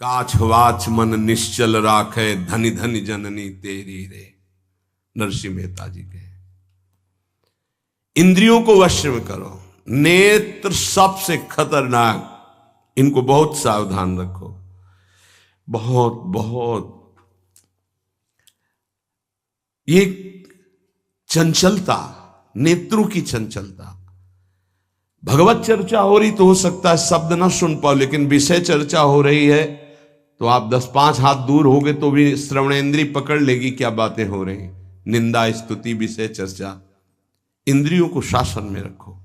काछ वाच मन निश्चल राखे, धनि धनि जननी तेरी रे। नरसिंह मेहता जी के। इंद्रियों को वश में करो। नेत्र सबसे खतरनाक, इनको बहुत सावधान रखो। बहुत बहुत ये चंचलता, नेत्रों की चंचलता। भगवत चर्चा हो रही तो हो सकता है शब्द ना सुन पाओ, लेकिन विषय चर्चा हो रही है तो आप 10-5 हाथ दूर होगे तो भी श्रवणेंद्री पकड़ लेगी क्या बातें हो रही। निंदा, स्तुति, विषय चर्चा। इंद्रियों को शासन में रखो,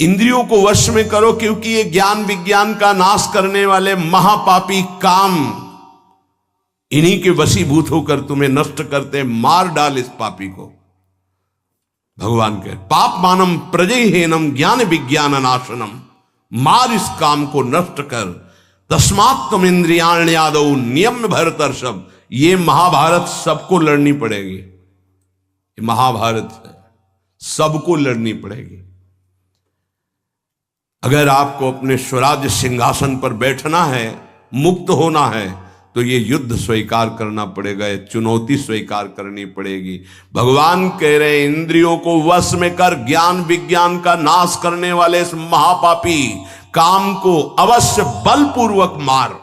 इंद्रियों को वश में करो, क्योंकि ये ज्ञान विज्ञान का नाश करने वाले महापापी काम इन्हीं के वशीभूत होकर तुम्हें नष्ट करते। मार डाल इस पापी को। भगवान कहे पाप मानम प्रजहेनम ज्ञान विज्ञान नाशनम। मार इस काम को, नष्ट कर। तस्मात् तुम इंद्रियाण्यादौ नियम भरतर्षभ। ये महाभारत सबको लड़नी पड़ेगी। ये महाभारत है, सबको लड़नी पड़ेगी। अगर आपको अपने स्वराज्य सिंहासन पर बैठना है, मुक्त होना है, तो ये युद्ध स्वीकार करना पड़ेगा, ये चुनौती स्वीकार करनी पड़ेगी। भगवान कह रहे इंद्रियों को वश में कर, ज्ञान विज्ञान का नाश करने वाले इस महापापी काम को अवश्य बलपूर्वक मार।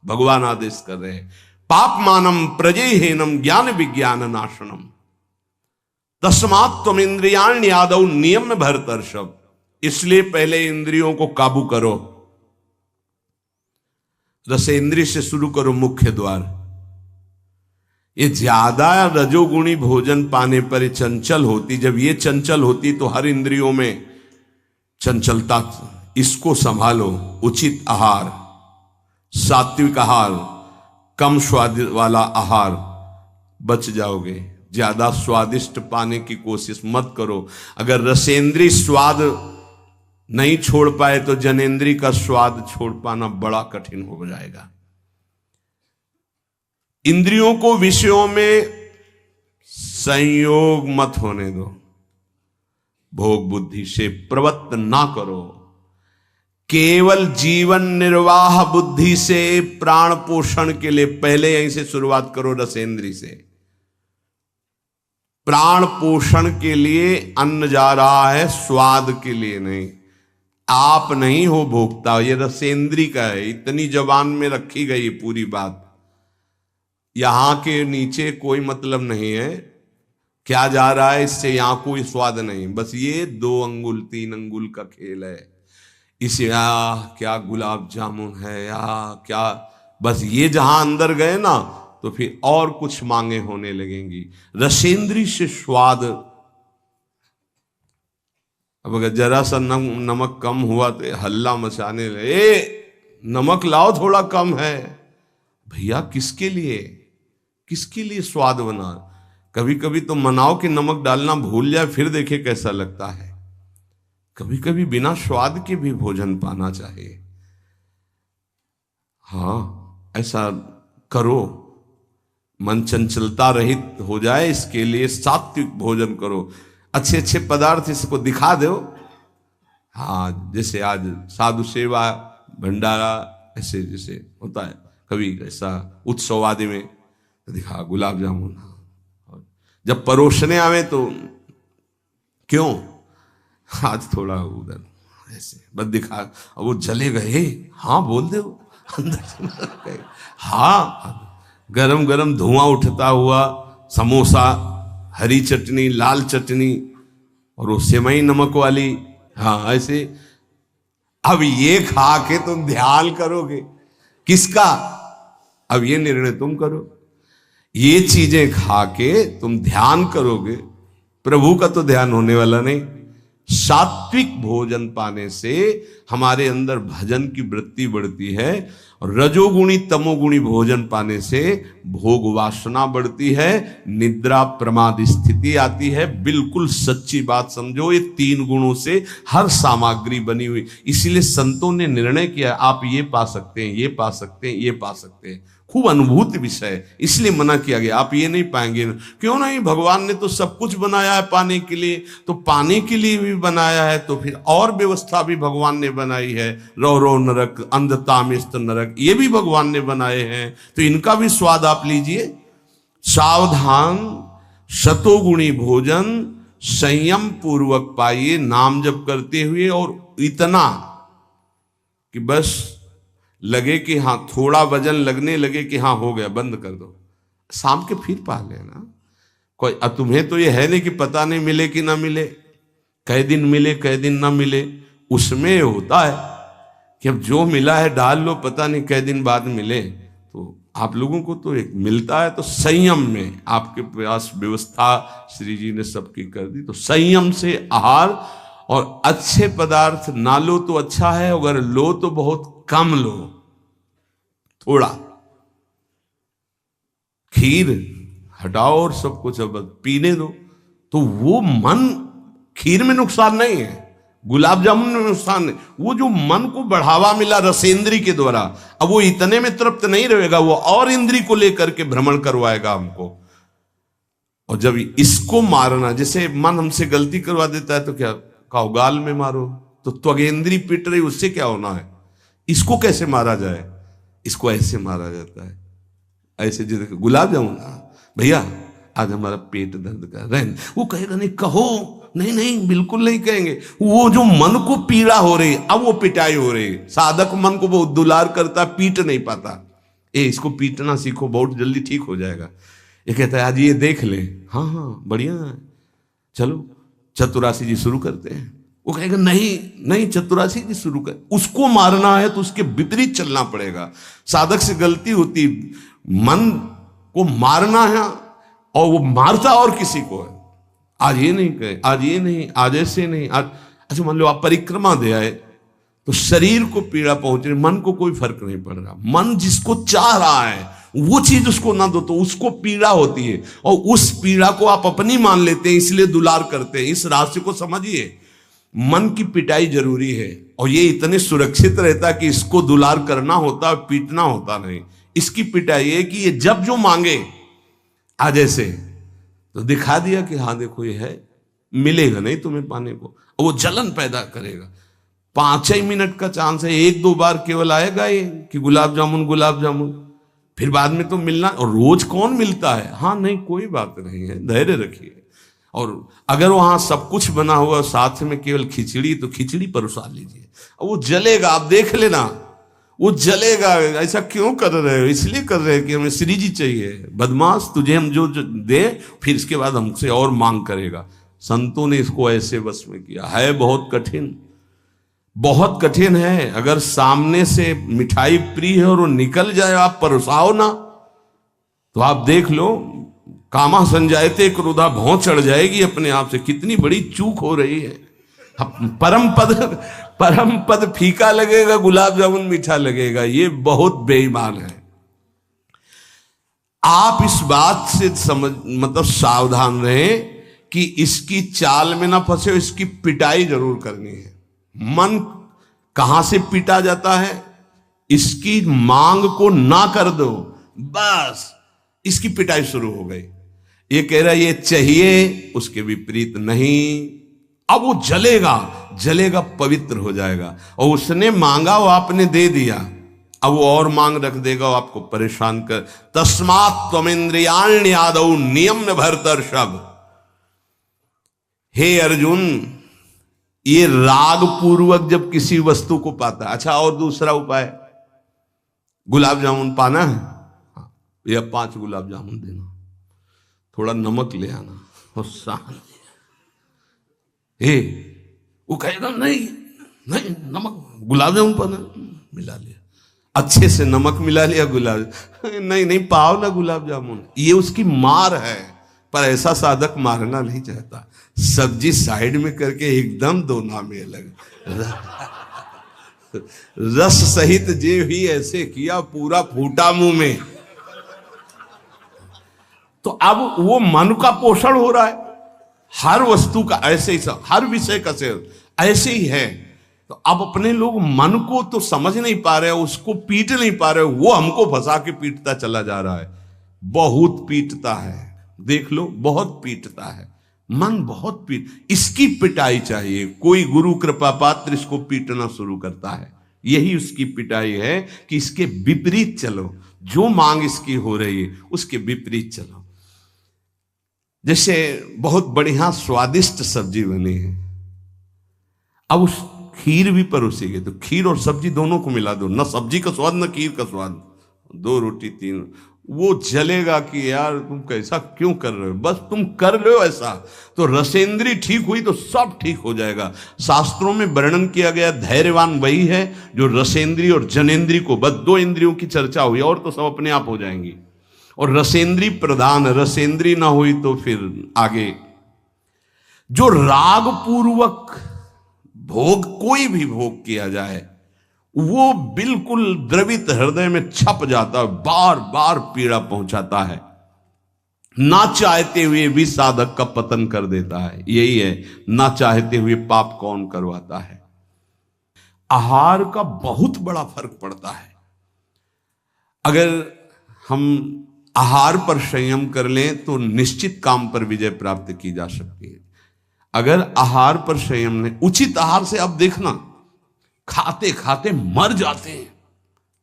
भगवान आदेश कर रहे हैं पाप मानम प्रजहेनम ज्ञान विज्ञान नाशनम। तस्मात् तुम इंद्रियाण्यादौ नियम भरतर्षभ। इसलिए पहले इंद्रियों को काबू करो। रसेंद्रिय से शुरू करो, मुख्य द्वार। ये ज्यादा रजोगुणी भोजन पाने पर चंचल होती। जब ये चंचल होती तो हर इंद्रियों में चंचलता। इसको संभालो। उचित आहार, सात्विक आहार, कम स्वाद वाला आहार, बच जाओगे। ज्यादा स्वादिष्ट पाने की कोशिश मत करो। अगर रसेंद्रिय स्वाद नहीं छोड़ पाए तो जनेंद्री का स्वाद छोड़ पाना बड़ा कठिन हो जाएगा। इंद्रियों को विषयों में संयोग मत होने दो। भोग बुद्धि से प्रवृत्त ना करो। केवल जीवन निर्वाह बुद्धि से प्राण पोषण के लिए पहले यहीं से शुरुआत करो, रसेंद्री से। प्राण पोषण के लिए अन्न जा रहा है, स्वाद के लिए नहीं। आप नहीं हो भोक्ता, ये रसेंद्री का है। इतनी जबान में रखी गई पूरी बात। यहां के नीचे कोई मतलब नहीं है क्या जा रहा है, इससे यहां कोई स्वाद नहीं। बस ये 2 अंगुल 3 अंगुल का खेल है। इसे क्या गुलाब जामुन है या क्या, बस ये जहां अंदर गए ना तो फिर और कुछ मांगे होने लगेंगी। रसेंद्री से स्वाद। अब अगर जरा सा नमक कम हुआ तो हल्ला मचाने लगे, नमक लाओ थोड़ा कम है। भैया किसके लिए, किसके लिए स्वाद बना। कभी कभी तो मनाओ कि नमक डालना भूल जाए, फिर देखे कैसा लगता है। कभी कभी बिना स्वाद के भी भोजन पाना चाहिए। हाँ, ऐसा करो। मन चंचलता रहित हो जाए, इसके लिए सात्विक भोजन करो। अच्छे अच्छे पदार्थ इसको दिखा दो। हाँ, जैसे आज साधु सेवा भंडारा ऐसे जैसे होता है, कभी ऐसा उत्सव आदि में दिखा गुलाब जामुन। जब परोसने आवे तो क्यों आज थोड़ा उधर ऐसे बस दिखा, और वो चले गए। हाँ बोल दो अंदर। हाँ, गरम गरम धुआं उठता हुआ समोसा, हरी चटनी, लाल चटनी और वो सेवई नमक वाली। हाँ ऐसे। अब ये खा के तुम ध्यान करोगे किसका, अब ये निर्णय तुम करो। ये चीजें खा के तुम ध्यान करोगे, प्रभु का तो ध्यान होने वाला नहीं। सात्विक भोजन पाने से हमारे अंदर भजन की वृत्ति बढ़ती है, और रजोगुणी तमोगुणी भोजन पाने से भोग वासना बढ़ती है, निद्रा प्रमाद स्थिति आती है। बिल्कुल सच्ची बात समझो, ये 3 गुणों से हर सामग्री बनी हुई। इसीलिए संतों ने निर्णय किया आप ये पा सकते हैं, ये पा सकते हैं, ये पा सकते हैं। खूब अनुभूति विषय है, इसलिए मना किया गया। आप ये नहीं पाएंगे। क्यों नहीं, भगवान ने तो सब कुछ बनाया है पाने के लिए, तो पाने के लिए भी बनाया है, तो फिर और व्यवस्था भी भगवान ने बनाई है। रो रो नरक, अंधतामिस्त नरक, ये भी भगवान ने बनाए हैं, तो इनका भी स्वाद आप लीजिए। सावधान, शतोगुणी भोजन संयम पूर्वक पाइए, नाम जप करते हुए, और इतना कि बस लगे कि हाँ, थोड़ा वजन लगने लगे कि हाँ हो गया, बंद कर दो, शाम के फिर पा लेना। कोई तुम्हें तो ये है नहीं कि पता नहीं मिले कि ना मिले, कई दिन मिले कई दिन ना मिले। उसमें होता है कि अब जो मिला है डाल लो, पता नहीं कई दिन बाद मिले। तो आप लोगों को तो एक मिलता है, तो संयम में आपके पास व्यवस्था श्री जी ने सबकी कर दी। तो संयम से आहार, और अच्छे पदार्थ ना लो तो अच्छा है, अगर लो तो बहुत कम लो, थोड़ा। खीर हटाओ और सब कुछ अब पीने दो, तो वो मन, खीर में नुकसान नहीं है, गुलाब जामुन में नुकसान नहीं, वो जो मन को बढ़ावा मिला रसेंद्री के द्वारा, अब वो इतने में तृप्त नहीं रहेगा, वो और इंद्री को लेकर के भ्रमण करवाएगा हमको। और जब इसको मारना, जैसे मन हमसे गलती करवा देता है तो क्या कहो, गाल में मारो, तो त्वगेंद्री पिट रही, उससे क्या होना है। इसको कैसे मारा जाए, इसको ऐसे मारा जाता है, ऐसे। जैसे गुलाब जामुन, भैया आज हमारा पेट दर्द कर रहा है, वो कहेगा नहीं, कहो, नहीं नहीं बिल्कुल नहीं कहेंगे। वो जो मन को पीड़ा हो रही, अब वो पिटाई हो रही। साधक मन को वो दुलार करता, पीट नहीं पाता। इसको पीटना सीखो, बहुत जल्दी ठीक हो जाएगा। ये कहता है आज ये देख ले, हाँ हाँ बढ़िया है, चलो चतुरासी जी शुरू करते हैं। वो कहेगा नहीं नहीं चतुरासी जी शुरू कर। उसको मारना है तो उसके विपरीत चलना पड़ेगा। साधक से गलती होती, मन को मारना है, और वो मारता और किसी को है। आज ये नहीं कहे, आज ये नहीं, आज ऐसे नहीं, आज अच्छा मान लो आप परिक्रमा दे आए, तो शरीर को पीड़ा पहुंच रही, मन को कोई फर्क नहीं पड़ रहा। मन जिसको चाह रहा है वो चीज उसको ना दो तो उसको पीड़ा होती है, और उस पीड़ा को आप अपनी मान लेते हैं, इसलिए दुलार करते हैं। इस रहस्य को समझिए, मन की पिटाई जरूरी है, और ये इतने सुरक्षित रहता है कि इसको दुलार करना होता है, पीटना होता नहीं। इसकी पिटाई है कि ये जब जो मांगे आज ऐसे, तो दिखा दिया कि हाँ देखो ये है, मिलेगा नहीं तुम्हें पाने को, और वो जलन पैदा करेगा। 5 ही मिनट का चांस है, 1-2 बार केवल आएगा ये कि गुलाब जामुन गुलाब जामुन, फिर बाद में तो मिलना। और रोज कौन मिलता है, हाँ नहीं कोई बात नहीं है, धैर्य रखिए। और अगर वहां सब कुछ बना हुआ साथ में केवल खिचड़ी, तो खिचड़ी परोसा लीजिए, और वो जलेगा, आप देख लेना वो जलेगा। ऐसा क्यों कर रहे हो, इसलिए कर रहे हैं कि हमें श्री जी चाहिए। बदमाश, तुझे हम जो दे, फिर इसके बाद हमसे और मांग करेगा। संतों ने इसको ऐसे बस में किया है। बहुत कठिन, बहुत कठिन है। अगर सामने से मिठाई प्रिय है और वो निकल जाए, आप परोसाओ ना, तो आप देख लो, कामा संजायते क्रोधा, भौं चढ़ जाएगी अपने आप से। कितनी बड़ी चूक हो रही है। परम पद फीका लगेगा, गुलाब जामुन मीठा लगेगा, ये बहुत बेईमान है। आप इस बात से समझ, मतलब सावधान रहें कि इसकी चाल में ना फंसे, इसकी पिटाई जरूर करनी है। मन कहां से पीटा जाता है, इसकी मांग को ना कर दो, बस इसकी पिटाई शुरू हो गई। ये कह रहा है ये चाहिए, उसके विपरीत नहीं। अब वो जलेगा, जलेगा, पवित्र हो जाएगा। और उसने मांगा, वो आपने दे दिया, अब वो और मांग रख देगा, वो आपको परेशान कर। तस्मात् त्वमिन्द्रियाण्यादौ नियम्य भरतर्षभ। हे अर्जुन, ये राग पूर्वक जब किसी वस्तु को पाता है। अच्छा, और दूसरा उपाय, गुलाब जामुन पाना है, हाँ, या 5 गुलाब जामुन देना, थोड़ा नमक ले आना, और शांति। वो कहेगा नहीं नहीं, नमक, गुलाब जामुन पाना, मिला लिया, अच्छे से नमक मिला लिया, गुलाब, नहीं नहीं पाओ ना गुलाब जामुन। ये उसकी मार है। पर ऐसा साधक मारना नहीं चाहता, सब्जी साइड में करके एकदम दोना में अलग रस सहित जे भी ऐसे किया, पूरा फूटा मुंह में। तो अब वो मन का पोषण हो रहा है। हर वस्तु का ऐसे ही, हर विषय का सेवन ऐसे ही है। तो अब अपने लोग मन को तो समझ नहीं पा रहे, उसको पीट नहीं पा रहे, वो हमको फंसा के पीटता चला जा रहा है। बहुत पीटता है, देख लो, बहुत पीटता है मन, बहुत इसकी पिटाई चाहिए। कोई गुरु कृपा पात्र इसको पीटना शुरू करता है, यही उसकी पिटाई है कि इसके विपरीत चलो, जो मांग इसकी हो रही है उसके विपरीत चलो। जैसे बहुत बढ़िया स्वादिष्ट सब्जी बनी है, अब उस खीर भी परोसी गई, तो खीर और सब्जी दोनों को मिला दो, न सब्जी का स्वाद न खीर का स्वाद, 2 रोटी 3, वो जलेगा कि यार तुम कैसा क्यों कर रहे हो, बस तुम कर लो ऐसा, तो रसेंद्री ठीक हुई तो सब ठीक हो जाएगा। शास्त्रों में वर्णन किया गया धैर्यवान वही है जो रसेंद्री और जनेंद्री को, बस 2 इंद्रियों की चर्चा हुई और तो सब अपने आप हो जाएंगी। और रसेंद्री प्रधान, रसेंद्री ना हुई तो फिर आगे जो राग पूर्वक भोग, कोई भी भोग किया जाए वो बिल्कुल द्रवित हृदय में छप जाता है, बार बार पीड़ा पहुंचाता है, ना चाहते हुए भी साधक का पतन कर देता है। यही है, ना चाहते हुए पाप कौन करवाता है। आहार का बहुत बड़ा फर्क पड़ता है। अगर हम आहार पर संयम कर लें तो निश्चित काम पर विजय प्राप्त की जा सकती है। अगर आहार पर संयम ने, उचित आहार से अब देखना खाते खाते मर जाते हैं,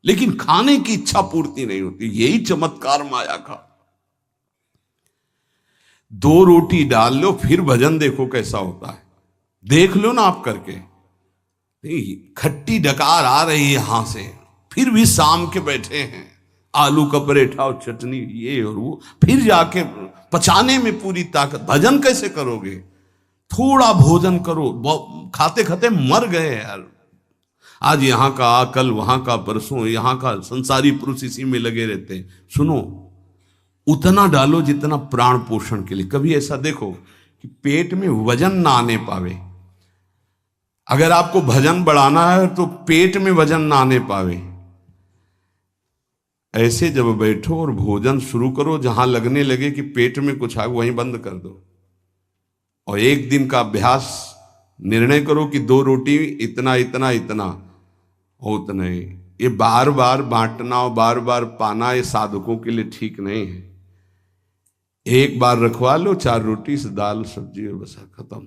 लेकिन खाने की इच्छा पूर्ति नहीं होती। यही चमत्कार माया का। 2 रोटी डाल लो फिर भजन देखो कैसा होता है, देख लो ना आप करके। खट्टी डकार आ रही है यहां से, फिर भी शाम के बैठे हैं, आलू का पराठा और चटनी ये और वो, फिर जाके पचाने में पूरी ताकत। भजन कैसे करोगे? थोड़ा भोजन करो, खाते खाते मर गए यार। आज यहां का, कल वहां का, परसों यहां का, संसारी पुरुष इसी में लगे रहते हैं। सुनो, उतना डालो जितना प्राण पोषण के लिए। कभी ऐसा देखो कि पेट में वजन ना आने पावे। अगर आपको भजन बढ़ाना है तो पेट में वजन ना आने पावे, ऐसे जब बैठो और भोजन शुरू करो, जहां लगने लगे कि पेट में कुछ आ, वहीं बंद कर दो। और 1 दिन का अभ्यास, निर्णय करो कि 2 रोटी इतना इतना इतना हो, उतना ही। ये बार बार बांटना और बार बार पाना ये साधकों के लिए ठीक नहीं है। एक बार रखवा लो 4 रोटी से दाल सब्जी और बस खत्म।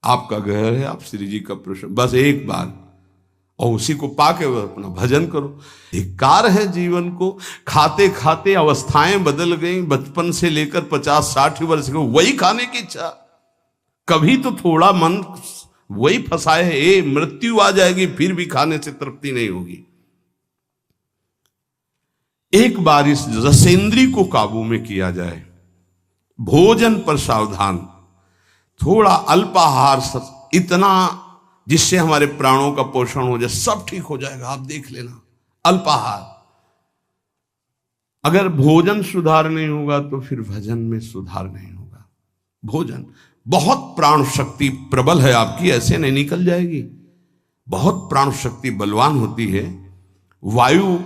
आपका घर है, आप श्री जी का प्रश्न, बस एक बार, और उसी को पाके अपना भजन करो। धिक्कार है जीवन को, खाते खाते अवस्थाएं बदल गई, बचपन से लेकर 50-60 वर्ष को वही खाने की इच्छा। कभी तो थोड़ा मन वही फंसाए है, मृत्यु आ जाएगी फिर भी खाने से तृप्ति नहीं होगी। एक बार इस रसेंद्री को काबू में किया जाए, भोजन पर सावधान, थोड़ा अल्पाहार, इतना जिससे हमारे प्राणों का पोषण हो जाए, सब ठीक हो जाएगा। आप देख लेना, अल्पाहार। अगर भोजन सुधार नहीं होगा तो फिर भजन में सुधार नहीं होगा। भोजन, बहुत प्राण शक्ति प्रबल है आपकी, ऐसे नहीं निकल जाएगी। बहुत प्राण शक्ति बलवान होती है। वायु,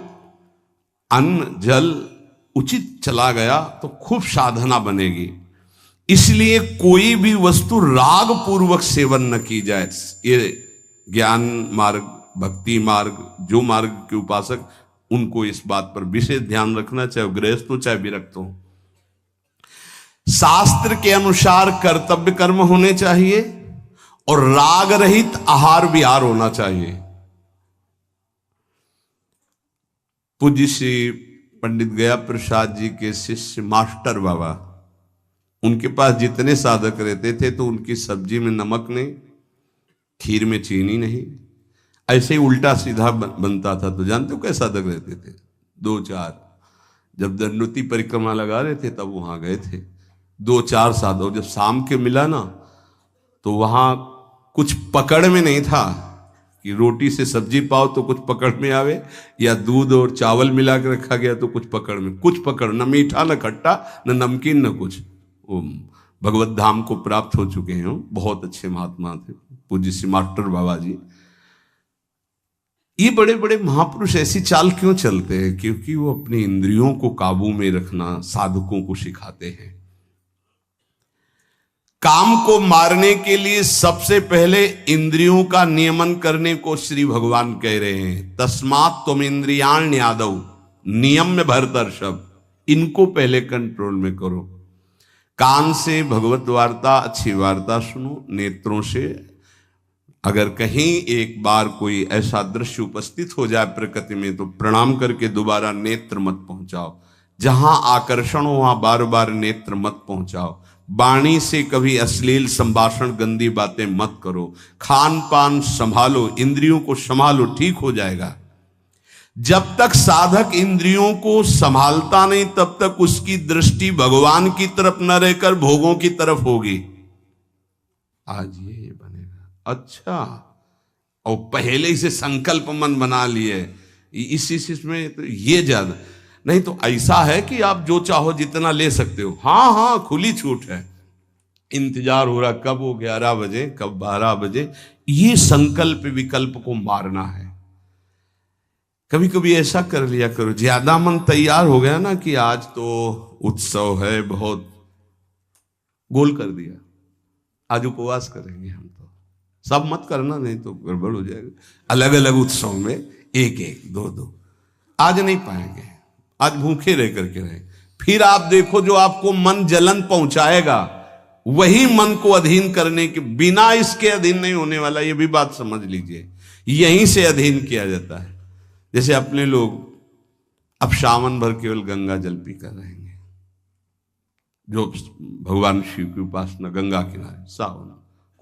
अन्न, जल उचित चला गया तो खूब साधना बनेगी। इसलिए कोई भी वस्तु राग पूर्वक सेवन न की जाए। ये ज्ञान मार्ग, भक्ति मार्ग, जो मार्ग के उपासक, उनको इस बात पर विशेष ध्यान रखना, चाहे गृहस्थ हो चाहे विरक्त हो। शास्त्र के अनुसार कर्तव्य कर्म होने चाहिए और राग रहित आहार विहार होना चाहिए। पूज्य श्री पंडित गया प्रसाद जी के शिष्य मास्टर बाबा, उनके पास जितने साधक रहते थे तो उनकी सब्जी में नमक नहीं, खीर में चीनी नहीं, ऐसे ही उल्टा सीधा बनता था। तो जानते हो कैसे साधक रहते थे? 2-4, जब दंडोती परिक्रमा लगा रहे थे तब वहां गए थे 2-4 साधक। जब शाम के मिला ना तो वहां कुछ पकड़ में नहीं था कि रोटी से सब्जी पाओ तो कुछ पकड़ में आवे, या दूध और चावल मिला के रखा गया तो कुछ पकड़ में, कुछ पकड़, न मीठा न खट्टा न नमकीन न कुछ। वो भगवत धाम को प्राप्त हो चुके हैं, बहुत अच्छे महात्मा थे पूज्य श्री मास्टर बाबा जी। ये बड़े बड़े महापुरुष ऐसी चाल क्यों चलते हैं? क्योंकि वो अपनी इंद्रियों को काबू में रखना साधकों को सिखाते हैं। काम को मारने के लिए सबसे पहले इंद्रियों का नियमन करने को श्री भगवान कह रहे हैं। तस्मात् तुम इंद्रियाण यादव, नियम में भरतर्षभ, इनको पहले कंट्रोल में करो। कान से भगवत वार्ता, अच्छी वार्ता सुनो। नेत्रों से अगर कहीं एक बार कोई ऐसा दृश्य उपस्थित हो जाए प्रकृति में तो प्रणाम करके दोबारा नेत्र मत पहुंचाओ। जहां आकर्षण हो वहां बार बार नेत्र मत पहुंचाओ। वाणी से कभी अश्लील संभाषण, गंदी बातें मत करो। खान पान संभालो, इंद्रियों को संभालो, ठीक हो जाएगा। जब तक साधक इंद्रियों को संभालता नहीं तब तक उसकी दृष्टि भगवान की तरफ न रहकर भोगों की तरफ होगी। आज ये बनेगा, अच्छा, और पहले से संकल्प मन बना लिए इस में तो ये ज्यादा नहीं। तो ऐसा है कि आप जो चाहो जितना ले सकते हो। हाँ हाँ, खुली छूट है। इंतजार हो रहा कब वो 11 बजे, कब 12 बजे। ये संकल्प विकल्प को मारना है। कभी कभी ऐसा कर लिया करो, ज्यादा मन तैयार हो गया ना कि आज तो उत्सव है, बहुत गोल कर दिया, आज उपवास करेंगे हम, तो सब मत करना, नहीं तो गड़बड़ हो जाएगा। अलग अलग उत्सव में एक एक दो दो आज नहीं पाएंगे, आज भूखे रह करके रहे। फिर आप देखो जो आपको मन जलन पहुंचाएगा वही मन को अधीन करने के बिना इसके अधीन नहीं होने वाला। ये भी बात समझ लीजिए, यहीं से अधीन किया जाता है। जैसे अपने लोग अब सावन भर केवल गंगा जल पी कर रहेंगे, जो भगवान शिव की उपासना गंगा किनारे सावन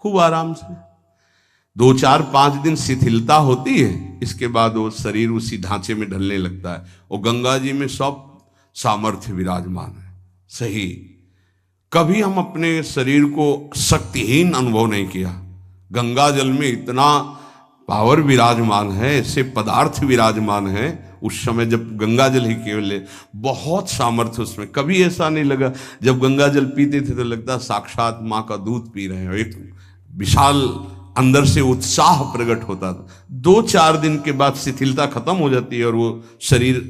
खूब आराम से 2 4 5 दिन शिथिलता होती है, इसके बाद वो शरीर उसी ढांचे में ढलने लगता है। और गंगा जी में सब सामर्थ्य विराजमान है। सही, कभी हम अपने शरीर को शक्तिहीन अनुभव नहीं किया। गंगा जल में इतना पावर विराजमान है, ऐसे पदार्थ विराजमान है। उस समय जब गंगा जल ही केवल बहुत सामर्थ्य उसमें, कभी ऐसा नहीं लगा। जब गंगा जल पीते थे तो लगता साक्षात माँ का दूध पी रहे हैं। एक विशाल अंदर से उत्साह प्रकट होता था। 2 4 दिन के बाद शिथिलता खत्म हो जाती है और वो शरीर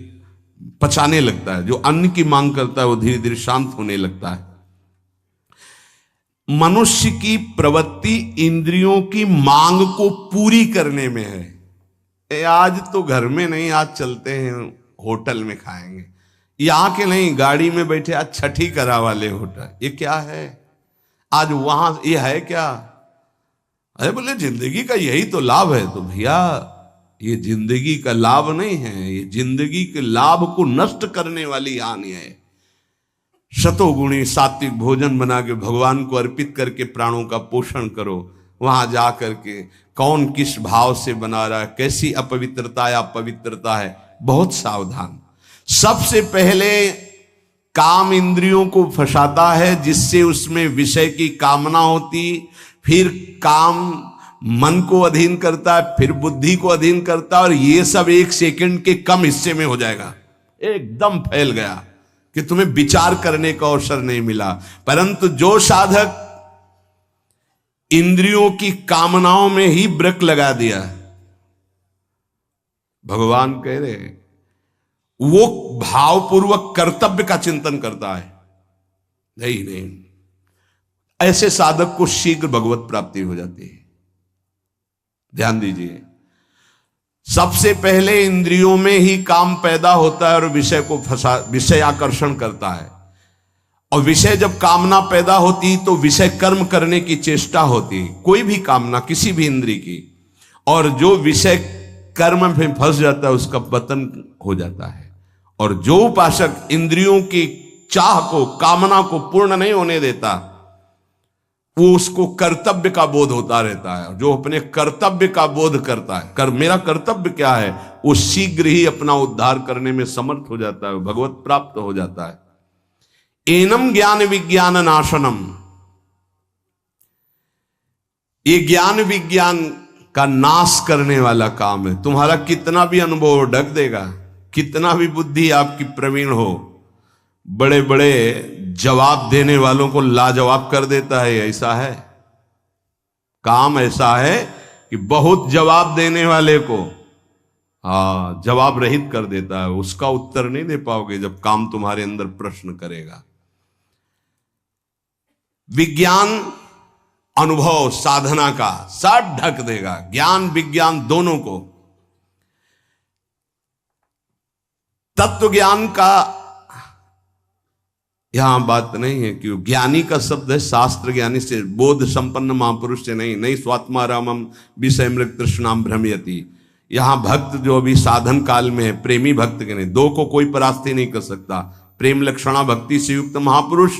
पचाने लगता है। जो अन्न की मांग करता है वो धीरे धीरे शांत होने लगता है। मनुष्य की प्रवृत्ति इंद्रियों की मांग को पूरी करने में है। आज तो घर में नहीं, आज चलते हैं होटल में खाएंगे। यहां के नहीं, गाड़ी में बैठे आज छठी करा वाले होटल, ये क्या है? आज वहां ये है क्या? अरे बोले जिंदगी का यही तो लाभ है। तो भैया ये जिंदगी का लाभ नहीं है, ये जिंदगी के लाभ को नष्ट करने वाली हानि है। शतोगुणी सात्विक भोजन बना के भगवान को अर्पित करके प्राणों का पोषण करो। वहां जा करके कौन किस भाव से बना रहा है, कैसी अपवित्रता या पवित्रता है, बहुत सावधान। सबसे पहले काम इंद्रियों को फंसाता है, जिससे उसमें विषय की कामना होती, फिर काम मन को अधीन करता है, फिर बुद्धि को अधीन करता है, और ये सब 1 सेकंड के कम हिस्से में हो जाएगा। एकदम फैल गया कि तुम्हें विचार करने का अवसर नहीं मिला। परंतु जो साधक इंद्रियों की कामनाओं में ही ब्रेक लगा दिया, भगवान कह रहे वो भावपूर्वक कर्तव्य का चिंतन करता है, नहीं, ऐसे साधक को शीघ्र भगवत प्राप्ति हो जाती है। ध्यान दीजिए, सबसे पहले इंद्रियों में ही काम पैदा होता है और विषय को विषय आकर्षण करता है। और विषय जब कामना पैदा होती तो विषय कर्म करने की चेष्टा होती, कोई भी कामना किसी भी इंद्रिय की। और जो विषय कर्म में फंस जाता है उसका पतन हो जाता है। और जो उपासक इंद्रियों की चाह को, कामना को पूर्ण नहीं होने देता, वो उसको कर्तव्य का बोध होता रहता है। जो अपने कर्तव्य का बोध करता है, मेरा कर्तव्य क्या है, वो शीघ्र ही अपना उद्धार करने में समर्थ हो जाता है, भगवत प्राप्त हो जाता है। एनम ज्ञान विज्ञान नाशनम, ये ज्ञान विज्ञान का नाश करने वाला काम है। तुम्हारा कितना भी अनुभव ढक देगा, कितना भी बुद्धि आपकी प्रवीण हो, बड़े बड़े जवाब देने वालों को लाजवाब कर देता है। ऐसा है, काम ऐसा है कि बहुत जवाब देने वाले को जवाब रहित कर देता है। उसका उत्तर नहीं दे पाओगे जब काम तुम्हारे अंदर प्रश्न करेगा। विज्ञान अनुभव साधना का सब ढक देगा, ज्ञान विज्ञान दोनों को। तत्व ज्ञान का यहां बात नहीं है कि ज्ञानी का शब्द है शास्त्र ज्ञानी से, बोध संपन्न महापुरुष से नहीं स्वात्मारामम विषय मृग तृष्णाम भ्रमयति। यहां भक्त जो अभी साधन काल में है, प्रेमी भक्त के नहीं, दो को कोई परास्ती नहीं कर सकता। प्रेम लक्षणा भक्ति से युक्त महापुरुष